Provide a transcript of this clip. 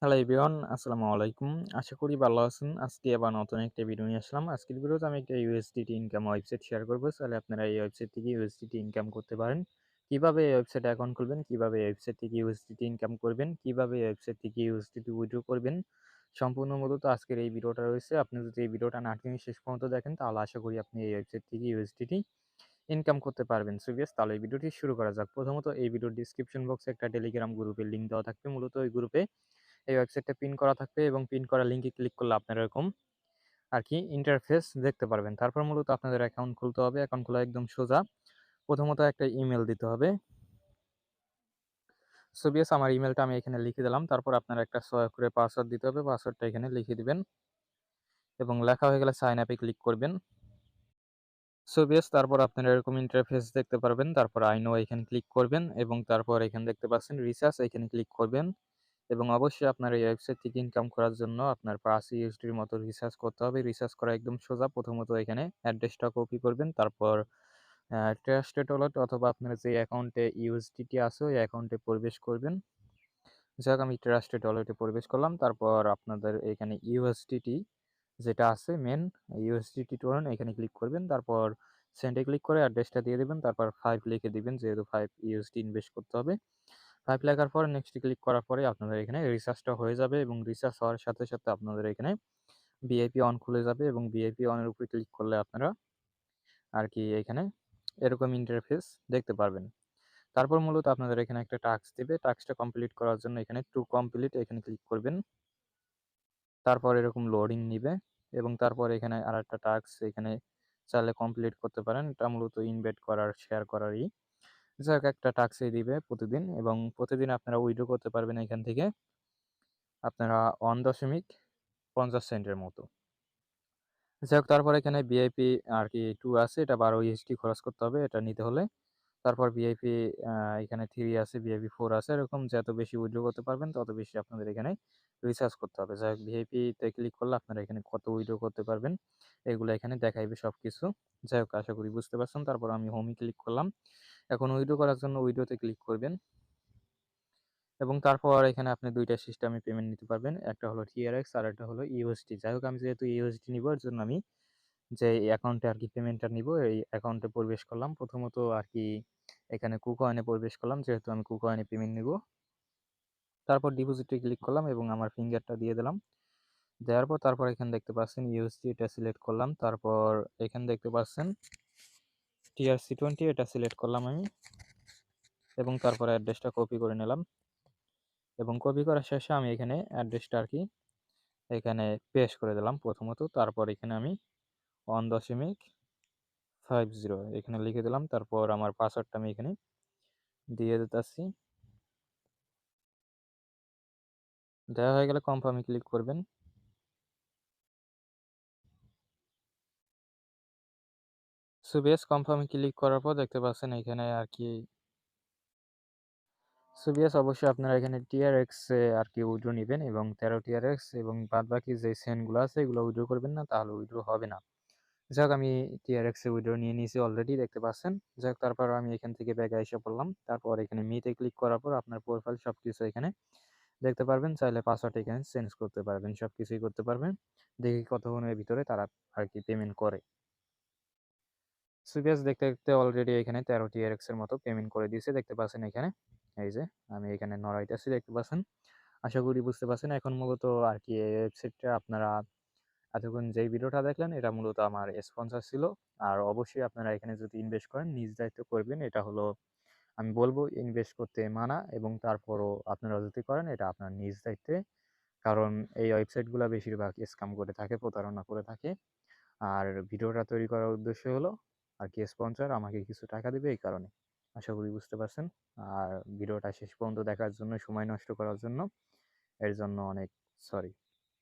Hello everyone, আসসালামু আলাইকুম। আশা করি ভালো আছেন। আজকে আবার নতুন একটা ভিডিও নিয়ে আসলাম। আজকের ভিডিওতে আমি একটা USDT ইনকাম ওয়েবসাইট শেয়ার করব। চাইলে আপনারা এই ওয়েবসাইট থেকে USDT ইনকাম করতে পারেন। কিভাবে এই ওয়েবসাইটে অ্যাকাউন্ট খুলবেন, কিভাবে এই ওয়েবসাইট থেকে USDT ইনকাম করবেন, কিভাবে এই ওয়েবসাইট থেকে USDT উইথড্র করবেন, সম্পূর্ণ মূলত আজকের এই ভিডিওটা রয়েছে। আপনি যদি এই ভিডিওটা না টেনে শেষ পর্যন্ত দেখেন তাহলে আশা করি আপনি এই ওয়েবসাইট থেকে USDT ইনকাম করতে পারবেন। সো ভিউয়ার্স, তাহলে এই ভিডিওটি শুরু করা যাক। প্রথমত এই ভিডিওর ডেসক্রিপশন বক্সে একটা টেলিগ্রাম গ্রুপের লিংক দেওয়া থাকবে। মূলত ওই গ্রুপে এই ওয়েবসাইটটা পিন করা থাকবে এবং পিন করা লিঙ্কে ক্লিক করলে আপনারা এরকম আরকি ইন্টারফেস দেখতে পারবেন। তারপর মূলত আপনাদের অ্যাকাউন্ট খুলতে হবে। অ্যাকাউন্ট খোলা একদম সোজা। প্রথমত একটা ইমেইল দিতে হবে। সো ভিউয়ার্স, আমার ইমেইলটা আমি এখানে লিখে দিলাম। তারপর আপনারা একটা করে পাসওয়ার্ড দিতে হবে। পাসওয়ার্ডটা এখানে লিখে দিবেন এবং লেখা হয়ে গেলে সাইন আপ এ ক্লিক করবেন। সো ভিউয়ার্স, তারপর আপনারা এরকম ইন্টারফেস দেখতে পারবেন। তারপর আই নো এখানে ক্লিক করবেন এবং তারপর এখানে দেখতে পাচ্ছেন রিসার্চ, এখানে ক্লিক করবেন। এবং অবশ্যই আপনার এই ওয়েবসাইট থেকে ইনকাম করার জন্য আপনার $5 মতো রিচার্জ করতে হবে। রিচার্জ করা একদম সোজা। প্রথমত এখানে অ্যাড্রেসটা কপি করবেন। তারপর ট্রাস্টেড ওয়ালেট অথবা আপনার যে অ্যাকাউন্টে USDT আছে ওই অ্যাকাউন্টে প্রবেশ করবেন। যাক, আমি ট্রাস্টেড ওয়ালেটে প্রবেশ করলাম। তারপর আপনাদের এখানে USDT যেটা আছে মেইন USDT টোকেন এখানে ক্লিক করবেন। তারপর সেন্ড এ ক্লিক করে অ্যাড্রেসটা দিয়ে দিবেন। তারপর 5 লিখে দিবেন যেহেতু 5 USD ইনভেস্ট করতে হবে। 5 লেখার পর নেক্সট এ ক্লিক করার পরে আপনাদের এখানে রিচার্জটা হয়ে যাবে এবং রিচার্জ হওয়ার সাথে, সাথে আপনাদের এখানে ভিআইপি অন খুলে যাবে এবং ভিআইপি অন এর উপরে ক্লিক করলে আপনারা আরকি এখানে এরকম ইন্টারফেস দেখতে পারবেন। তারপর মূলত আপনাদের এখানে একটা টাস্ক দিবে। টাস্কটা কমপ্লিট করার জন্য এখানে টু কমপ্লিট এখানে ক্লিক করবেন। তারপর এরকম লোডিং নিবে এবং তারপর এখানে আরেকটা টাস্ক এখানে চাইলে কমপ্লিট করতে পারেন। এটা মূলত ইনভাইট করার, শেয়ার করারই। যাই হোক, একটা টাস্কই দিবে প্রতিদিন এবং প্রতিদিন আপনারা উইথড্র করতে পারবেন এখান থেকে আপনারা 1.50 সেন্টের মতো। যাই হোক, তারপর এখানে ভিআইপি আরকি 2 আছে, এটা 12 ইউএসডি খরচ করতে হবে এটা নিতে হলে। তারপর ভিআইপি আ এখানে 3 আছে, ভিআইপি 4 আছে। এরকম যত বেশি উইথড্র করতে পারবেন তত বেশি আপনাদের এখানে রিচার্জ করতে হবে। যাই হোক, ভিআইপি তে ক্লিক করলে আপনারা এখানে কত উইথড্র করতে পারবেন এগুলো এখানে দেখাইবে সবকিছু। যাই হোক, আশা করি বুঝতে পারছেন। তারপর আমি হোমে ক্লিক করলাম। এখন উইথড্র করার জন্য উইথড্র তে ক্লিক করবেন। এবং তারপর এখানে আপনি ২ টা সিস্টেমে পেমেন্ট নিতে পারবেন। একটা হলো TRX আর একটা হলো USD। যাই হোক, আমি যেহেতু USD নিবো এর জন্য আমি যে অ্যাকাউন্টে আরকি পেমেন্টটা নিবো এই অ্যাকাউন্টে প্রবেশ করলাম। প্রথমত আরকি এখানে KuCoin এ প্রবেশ করলাম যেহেতু আমি KuCoin এ পেমেন্ট নিবো। তারপর ডিপোজিটে ক্লিক করলাম এবং আমার ফিঙ্গারটা দিয়ে দিলাম। দেওয়ার পর তারপর এখানে দেখতে পাচ্ছেন USD এটা সিলেক্ট করলাম। তারপর এখানে দেখতে পাচ্ছেন TRC20 এটা সিলেক্ট করলাম আমি এবং তারপর অ্যাড্রেসটা কপি করে নিলাম এবং কপি করা শেষে আমি এখানে অ্যাড্রেসটা আরকি এখানে পেস্ট করে দিলাম প্রথমত। তারপর এখানে আমি 1.50 এখানে লিখে দিলাম। তারপর আমার পাসওয়ার্ডটা আমি এখানে দিয়ে দিতেছি। দেওয়া হয়ে গেলে কনফার্ম এ ক্লিক করবেন। সো ভিউয়ার্স, কনফার্ম এ ক্লিক করার পর দেখতে পাচ্ছেন এখানে আরকি সো ভিউয়ার্স, অবশ্যই আপনারা এখানে TRX এ আরকি উইথড্র নিবেন এবং 13 TRX এবং বাদবাকি যে সেন্ট গুলো আছে এগুলো উইথড্র করবেন না, তাহলে উইথড্র হবে না। যাই হোক, আমি TRX এ উইথড্র নিয়ে নিয়েছি অলরেডি দেখতে পাচ্ছেন। যাই হোক, তারপর আমি এখান থেকে ব্যাকে আইসা পড়লাম। তারপর এখানে মিতে ক্লিক করার পর আপনার প্রোফাইল সবকিছু এখানে দেখতে পারবেন। চাইলে পাসওয়ার্ড এখানে চেঞ্জ করতে পারবেন। সবকিছুই করতে পারবেন। দেখি কতক্ষণের ভিতরে তারা আরকি পেমেন্ট করে। সো ভিউয়ার্স, দেখতে, দেখতে অলরেডি এখানে 13 TRX এর মতো পেমেন্ট করে দিয়েছে। দেখতে পাচ্ছেন এখানে। এই যে আমি এখানে নড়াইতেছি দেখতে পাচ্ছেন। আশা করি বুঝতে পারছেন। এখন মূলত আরকি এই ওয়েবসাইটটা আপনারা এতক্ষণ যেই ভিডিওটা দেখলেন এটা মূলত আমার স্পন্সর ছিল। আর অবশ্যই আপনারা এখানে যদি ইনভেস্ট করেন নিজ দায়িত্বে করবেন। এটা হলো আমি বলব ইনভেস্ট করতে মানা এবং তারপরও আপনারা যদি করেন এটা আপনার নিজ দায়িত্বে। কারণ এই ওয়েবসাইটগুলা বেশিরভাগ স্ক্যাম করে থাকে, প্রতারণা করে থাকে। আর ভিডিওটা তৈরি করার উদ্দেশ্য হলো আরকি স্পন্সর আমাকে কিছু টাকা দিবে এই কারণে। আশা করি বুঝতে পারছেন। আর ভিডিওটা শেষ পর্যন্ত দেখার জন্য, সময় নষ্ট করার জন্য এর জন্য অনেক সরি।